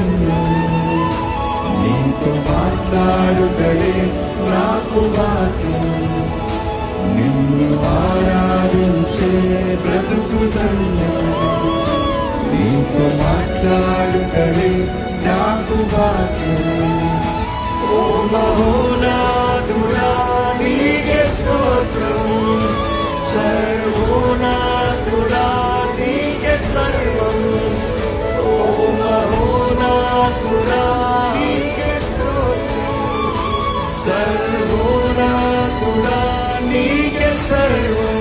ధన్యం. నీతో మాట్లాడుటయే నాకు భాగ్యం. నిన్ను ఆరాధించే బ్రతుకు ధన్యం. నీతో మాట్లాడుటయే నాకు భాగ్యం. ఓ మహోన్నతుడా నీకే స్తోత్రం. సర్వోన్నతుడా నీకే సర్వం. ఓ మహోన్నతుడా నీకే స్తోత్రం. సర్వోన్నతుడా నీకే సర్వం.